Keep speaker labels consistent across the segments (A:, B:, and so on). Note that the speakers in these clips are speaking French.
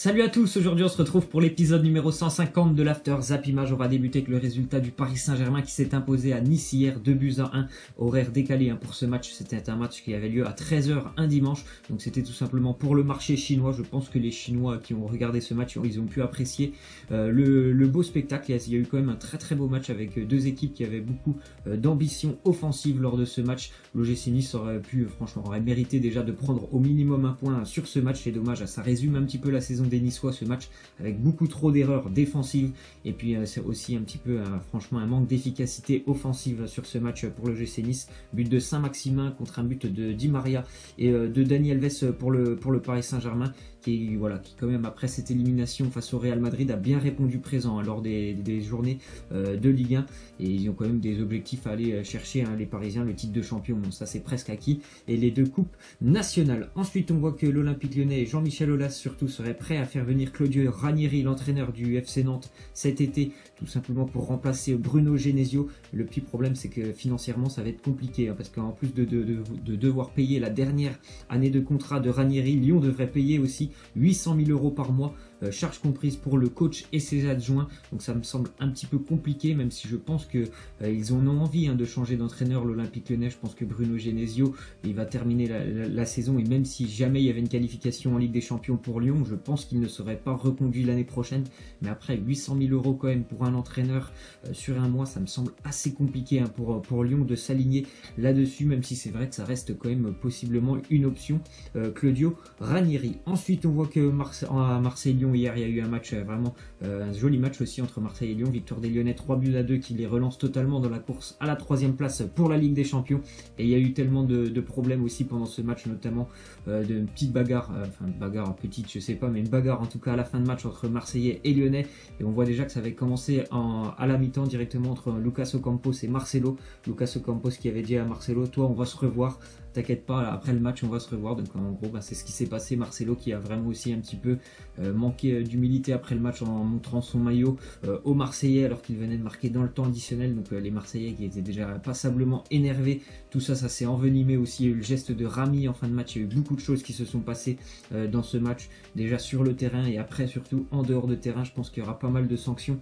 A: Salut à tous, aujourd'hui on se retrouve pour l'épisode numéro 150 de l'After Zap Image. On va débuter avec le résultat du Paris Saint-Germain qui s'est imposé à Nice hier, 2-1, horaire décalé pour ce match. C'était un match qui avait lieu à 13 h un dimanche, donc c'était tout simplement pour le marché chinois. Je pense que les Chinois qui ont regardé ce match, ils ont pu apprécier le beau spectacle. Il y a eu quand même un très beau match avec deux équipes qui avaient beaucoup d'ambition offensive lors de ce match. L'OGC Nice aurait mérité déjà de prendre au minimum un point sur ce match. C'est dommage, ça résume un petit peu la saison des Niçois, ce match, avec beaucoup trop d'erreurs défensives, et puis c'est aussi un petit peu franchement un manque d'efficacité offensive sur ce match pour le GC Nice. But de Saint-Maximin contre un but de Di Maria et de Dani Alves pour le Paris Saint-Germain, qui quand même après cette élimination face au Real Madrid a bien répondu présent lors des journées de Ligue 1, et ils ont quand même des objectifs à aller chercher, les Parisiens, le titre de champion. Bon, ça c'est presque acquis, et les deux coupes nationales. Ensuite on voit que l'Olympique Lyonnais et Jean-Michel Aulas surtout seraient prêts à faire venir Claudio Ranieri, l'entraîneur du FC Nantes, cet été, tout simplement pour remplacer Bruno Genesio. Le petit problème, c'est que financièrement ça va être compliqué, parce qu'en plus de devoir payer la dernière année de contrat de Ranieri, Lyon devrait payer aussi 800 000 € par mois, charges comprises pour le coach et ses adjoints. Donc ça me semble un petit peu compliqué, même si je pense que ils en ont envie de changer d'entraîneur, l'Olympique Lyonnais. Je pense que Bruno Genesio, il va terminer la saison, et même si jamais il y avait une qualification en Ligue des Champions pour Lyon, je pense qu'il ne serait pas reconduit l'année prochaine. Mais après 800 000 € quand même pour un entraîneur sur un mois, ça me semble assez compliqué pour Lyon de s'aligner là-dessus, même si c'est vrai que ça reste quand même possiblement une option, Claudio Ranieri. Ensuite on voit que à Marseille-Lyon, hier il y a eu un match un joli match aussi entre Marseille et Lyon. Victoire des Lyonnais 3-2 qui les relance totalement dans la course à la 3e place pour la Ligue des Champions. Et il y a eu tellement de problèmes aussi pendant ce match, notamment de petites bagarres, petite je sais pas, mais une bagarre en tout cas à la fin de match entre Marseillais et Lyonnais. Et on voit déjà que ça avait commencé à la mi-temps directement entre Lucas Ocampos et Marcelo. Lucas Ocampos qui avait dit à Marcelo: toi on va se revoir, t'inquiète pas, après le match on va se revoir. Donc en gros c'est ce qui s'est passé. Marcelo qui a vraiment aussi un petit peu manqué d'humilité après le match en montrant son maillot aux Marseillais alors qu'il venait de marquer dans le temps additionnel. Donc les Marseillais qui étaient déjà passablement énervés. Tout ça s'est envenimé aussi. Il y a eu le geste de Rami en fin de match. Il y a eu beaucoup de choses qui se sont passées dans ce match, déjà sur le terrain et après surtout en dehors de terrain. Je pense qu'il y aura pas mal de sanctions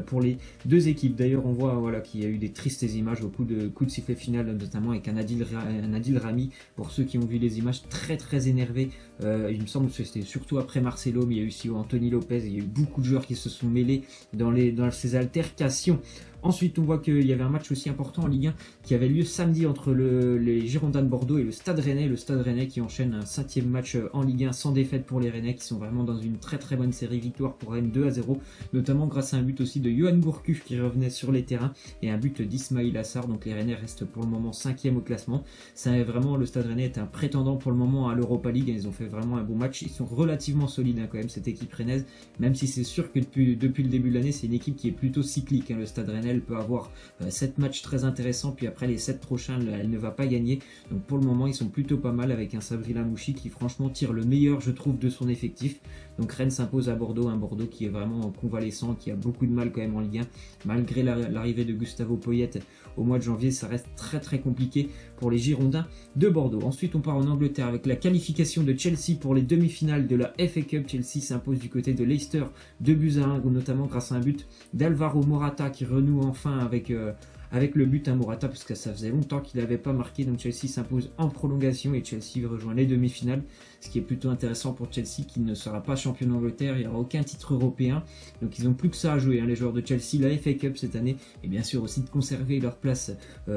A: pour les deux équipes. D'ailleurs on voit qu'il y a eu des tristes images au coup de sifflet final, notamment avec un Adil Rami, pour ceux qui ont vu les images, très énervé. Il me semble que c'était surtout après Marcelo, mais il y a eu aussi Anthony Lopez. Il y a eu beaucoup de joueurs qui se sont mêlés dans ces altercations. Ensuite, on voit qu'il y avait un match aussi important en Ligue 1 qui avait lieu samedi entre les Girondins de Bordeaux et le Stade Rennais. Le Stade Rennais qui enchaîne un 7e match en Ligue 1 sans défaite pour les Rennais, qui sont vraiment dans une très bonne série. Victoire pour Rennes 2-0, notamment grâce à un but aussi de Yoann Gourcuff qui revenait sur les terrains et un but d'Ismail Assar. Donc les Rennais restent pour le moment 5e au classement. Le Stade Rennais est un prétendant pour le moment à l'Europa League. Ils ont fait vraiment un bon match. Ils sont relativement solides quand même, cette équipe rennaise, même si c'est sûr que depuis le début de l'année, c'est une équipe qui est plutôt cyclique. Le Stade Rennais peut avoir 7 matchs très intéressants, puis après les 7 prochains elle ne va pas gagner. Donc pour le moment ils sont plutôt pas mal, avec un Sabri Lamouchi qui franchement tire le meilleur je trouve de son effectif. Donc Rennes s'impose à Bordeaux, un Bordeaux qui est vraiment convalescent, qui a beaucoup de mal quand même en Ligue 1 malgré l'arrivée de Gustavo Poyet au mois de janvier. Ça reste très compliqué pour les Girondins de Bordeaux. Ensuite on part en Angleterre avec la qualification de Chelsea pour les demi-finales de la FA Cup. Chelsea s'impose du côté de Leicester 2-1, notamment grâce à un but d'Alvaro Morata qui renoue enfin avec le but à Morata, parce que ça faisait longtemps qu'il n'avait pas marqué. Donc Chelsea s'impose en prolongation et Chelsea rejoint les demi-finales, ce qui est plutôt intéressant pour Chelsea qui ne sera pas champion d'Angleterre. Il n'y aura aucun titre européen, donc ils n'ont plus que ça à jouer, les joueurs de Chelsea, la FA Cup cette année, et bien sûr aussi de conserver leur place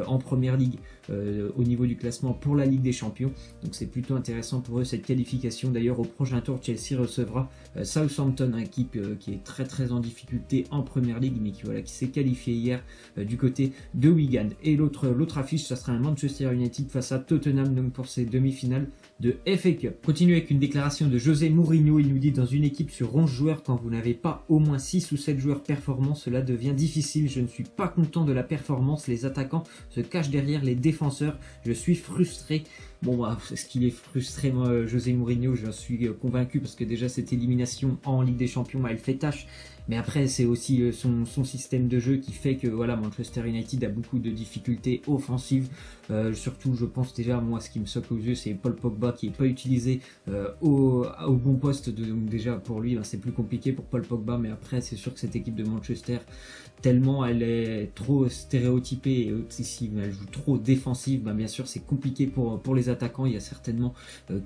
A: en Première Ligue au niveau du classement pour la Ligue des Champions. Donc c'est plutôt intéressant pour eux cette qualification. D'ailleurs au prochain tour, Chelsea recevra Southampton, une équipe qui est très en difficulté en Première Ligue, mais qui s'est qualifiée hier du côté de Wigan. Et l'autre affiche, ça sera un Manchester United face à Tottenham, donc pour ces demi-finales de FA Cup. Continue avec une déclaration de José Mourinho. Il nous dit: dans une équipe sur 11 joueurs, quand vous n'avez pas au moins 6 ou 7 joueurs performants, cela devient difficile. Je ne suis pas content de la performance. Les attaquants se cachent derrière les défenseurs. Je suis frustré. Bon, est-ce qu'il est frustré, moi, José Mourinho? Je suis convaincu, parce que déjà cette élimination en Ligue des Champions, elle fait tâche. Mais après, c'est aussi son système de jeu qui fait que Manchester United a beaucoup de difficultés offensives. Surtout, je pense déjà, moi, ce qui me saute aux yeux, c'est Paul Pogba Pogba qui n'est pas utilisé au bon poste, donc déjà pour lui c'est plus compliqué pour Paul Pogba, mais après c'est sûr que cette équipe de Manchester, tellement elle est trop stéréotypée et aussi elle joue trop défensive, bien sûr c'est compliqué pour les attaquants. Il y a certainement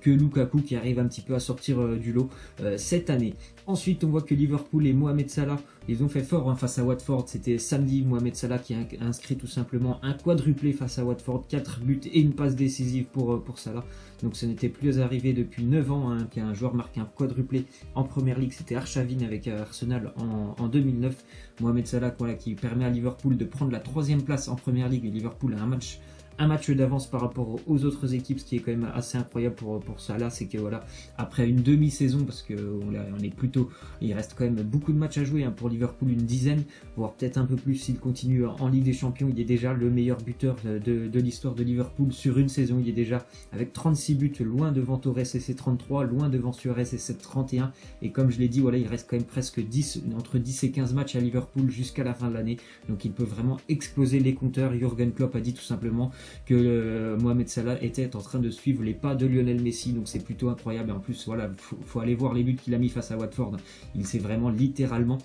A: que Lukaku qui arrive un petit peu à sortir du lot cette année. Ensuite on voit que Liverpool et Mohamed Salah, ils ont fait fort face à Watford. C'était samedi, Mohamed Salah qui a inscrit tout simplement un quadruplé face à Watford, 4 buts et une passe décisive pour Salah. Donc ce n'était plus arrivé depuis 9 ans qu'un joueur marque un quadruplé en Première Ligue. C'était Arshavin avec Arsenal en 2009. Mohamed Salah qui permet à Liverpool de prendre la 3e place en Première Ligue. Et Liverpool a un match d'avance par rapport aux autres équipes, ce qui est quand même assez incroyable pour Salah. C'est que voilà, après une demi-saison, parce qu'on est plutôt, il reste quand même beaucoup de matchs à jouer pour Liverpool, une dizaine, voire peut-être un peu plus s'il continue en Ligue des Champions. Il est déjà le meilleur buteur de l'histoire de Liverpool sur une saison. Il est déjà avec 36 buts, loin devant Torres et ses 33, loin devant Suarez et ses 31. Et comme je l'ai dit, voilà, il reste quand même presque entre 10 et 15 matchs à Liverpool jusqu'à la fin de l'année. Donc il peut vraiment exploser les compteurs. Jürgen Klopp a dit tout simplement que Mohamed Salah était en train de suivre les pas de Lionel Messi, donc c'est plutôt incroyable. Et en plus voilà, faut aller voir les buts qu'il a mis face à Watford. Il s'est vraiment littéralement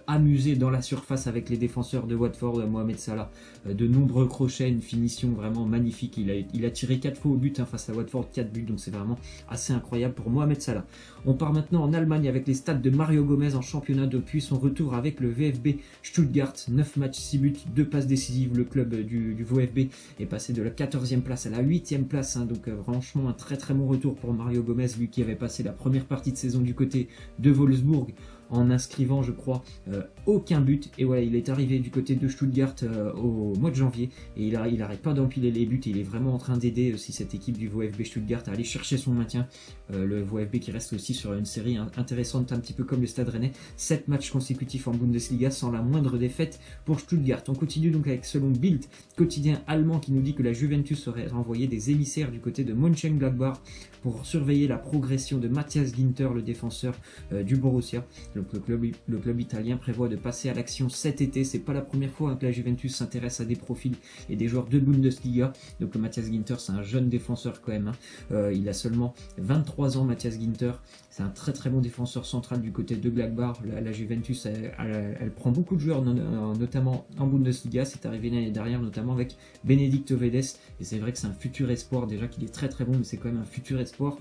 A: amusé dans la surface avec les défenseurs de Watford, Mohamed Salah. De nombreux crochets, une finition vraiment magnifique. Il a tiré 4 fois au but face à Watford, 4 buts, donc c'est vraiment assez incroyable pour Mohamed Salah. On part maintenant en Allemagne avec les stats de Mario Gomez en championnat depuis son retour avec le VfB Stuttgart. 9 matchs, 6 buts, 2 passes décisives. Le club du VfB est passé de la 14e place à la 8e place, donc franchement un très très bon retour pour Mario Gomez, lui qui avait passé la première partie de saison du côté de Wolfsburg en inscrivant je crois aucun but, et voilà, il est arrivé du côté de Stuttgart au mois de janvier et il n'arrête pas d'empiler les buts et il est vraiment en train d'aider aussi cette équipe du VfB Stuttgart à aller chercher son maintien. Le VfB qui reste aussi sur une série intéressante, un petit peu comme le Stade Rennais, 7 matchs consécutifs en Bundesliga sans la moindre défaite pour Stuttgart. On continue donc avec selon Bild, quotidien allemand, qui nous dit que la Juventus aurait renvoyé des émissaires du côté de Mönchengladbach pour surveiller la progression de Matthias Ginter, le défenseur du Borussia. Donc le club italien prévoit de passer à l'action cet été. C'est pas la première fois que la Juventus s'intéresse à des profils et des joueurs de Bundesliga. Donc Matthias Ginter, c'est un jeune défenseur quand même. Il a seulement 23 ans, Matthias Ginter. C'est un très très bon défenseur central du côté de Gladbach. La Juventus, elle prend beaucoup de joueurs, notamment en Bundesliga. C'est arrivé l'année dernière, notamment avec Benedicto Vedes. Et c'est vrai que c'est un futur espoir. Déjà qu'il est très très bon, mais c'est quand même un futur espoir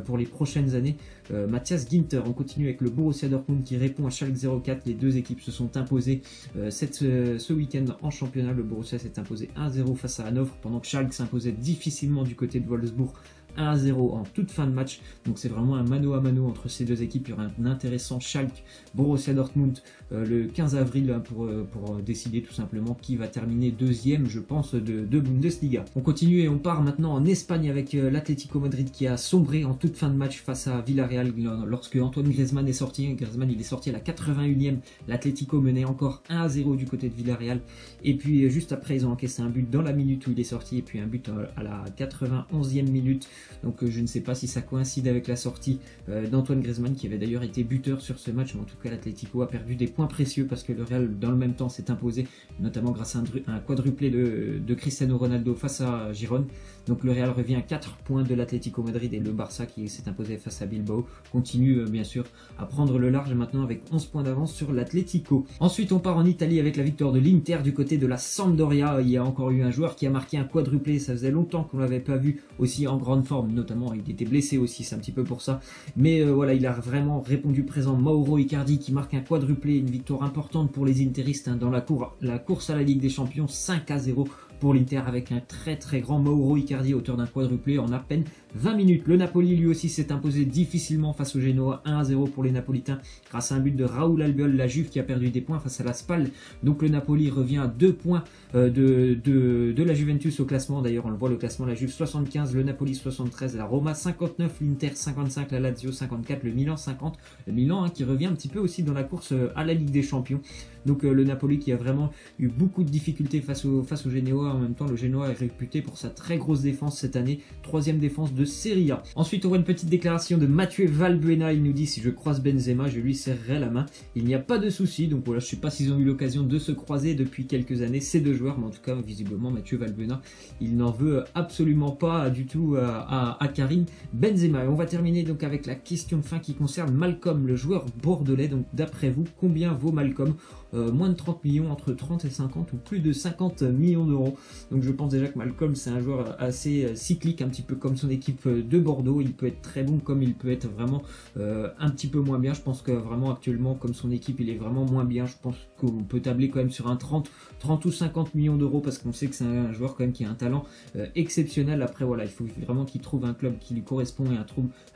A: pour les prochaines années. Matthias Ginter, on continue avec le Borussia Dortmund qui répond à Schalke 04. Les deux équipes se sont imposées ce week-end en championnat. Le Borussia s'est imposé 1-0 face à Hanovre, pendant que Schalke s'imposait difficilement du côté de Wolfsburg 1-0 en toute fin de match. Donc c'est vraiment un mano à mano entre ces deux équipes. Il y aura un intéressant Schalke Borussia Dortmund le 15 avril pour décider tout simplement qui va terminer deuxième, je pense, de Bundesliga. On continue et on part maintenant en Espagne avec l'Atlético Madrid qui a sombré en toute fin de match face à Villarreal lorsque Antoine Griezmann est sorti. Griezmann, il est sorti à la 81e. L'Atlético menait encore 1-0 du côté de Villarreal. Et puis juste après, ils ont encaissé un but dans la minute où il est sorti et puis un but à la 91e minute. Donc je ne sais pas si ça coïncide avec la sortie d'Antoine Griezmann, qui avait d'ailleurs été buteur sur ce match, mais en tout cas l'Atlético a perdu des points précieux parce que le Real dans le même temps s'est imposé, notamment grâce à un quadruplé de Cristiano Ronaldo face à Girone. Donc le Real revient à 4 points de l'Atlético Madrid, et le Barça qui s'est imposé face à Bilbao continue bien sûr à prendre le large maintenant avec 11 points d'avance sur l'Atlético. Ensuite on part en Italie avec la victoire de l'Inter du côté de la Sampdoria. Il y a encore eu un joueur qui a marqué un quadruplé, ça faisait longtemps qu'on ne l'avait pas vu aussi en grande forme, notamment il était blessé aussi, c'est un petit peu pour ça, mais voilà, il a vraiment répondu présent. Mauro Icardi qui marque un quadruplé, une victoire importante pour les interistes dans la course à la Ligue des Champions, 5-0 pour l'Inter avec un très très grand Mauro Icardi, auteur d'un quadruplé en à peine 20 minutes. Le Napoli lui aussi s'est imposé difficilement face au Genoa, 1-0 pour les Napolitains grâce à un but de Raúl Albiol. La Juve qui a perdu des points face à la Spal, donc le Napoli revient à 2 points de la Juventus au classement. D'ailleurs on le voit, le classement, la Juve 75, le Napoli 73, la Roma 59, l'Inter 55, la Lazio 54, le Milan 50. Le Milan qui revient un petit peu aussi dans la course à la Ligue des Champions. Donc le Napoli qui a vraiment eu beaucoup de difficultés face au Genoa. En même temps, le Genoa est réputé pour sa très grosse défense cette année, 3e défense de Serie A. Ensuite, on voit une petite déclaration de Mathieu Valbuena. Il nous dit: si je croise Benzema, je lui serrerai la main. Il n'y a pas de souci. Donc voilà, je ne sais pas s'ils ont eu l'occasion de se croiser depuis quelques années, ces deux joueurs, mais en tout cas, visiblement, Mathieu Valbuena, il n'en veut absolument pas du tout à Karim Benzema. Et on va terminer donc avec la question de fin qui concerne Malcolm, le joueur bordelais. Donc d'après vous, combien vaut Malcolm? Moins de 30 millions, entre 30 et 50 ou plus de 50 millions d'euros. Donc je pense déjà que Malcolm, c'est un joueur assez cyclique, un petit peu comme son équipe de Bordeaux. Il peut être très bon comme il peut être vraiment un petit peu moins bien. Je pense que vraiment actuellement, comme son équipe, il est vraiment moins bien. Je pense qu'on peut tabler quand même sur un 30 ou 50 millions d'euros, parce qu'on sait que c'est un joueur quand même qui a un talent exceptionnel. Après voilà, il faut vraiment qu'il trouve un club qui lui correspond et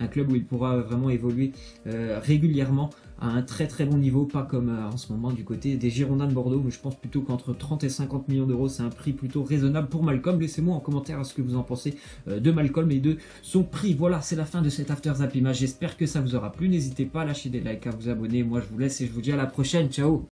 A: un club où il pourra vraiment évoluer régulièrement à un très très bon niveau, pas comme en ce moment du côté des Girondins de Bordeaux, mais je pense plutôt qu'entre 30 et 50 millions d'euros, c'est un prix plutôt raisonnable pour Malcolm. Laissez-moi en commentaire ce que vous en pensez de Malcolm et de son prix. Voilà, c'est la fin de cet After Zap Image. J'espère que ça vous aura plu. N'hésitez pas à lâcher des likes, à vous abonner. Moi, je vous laisse et je vous dis à la prochaine. Ciao!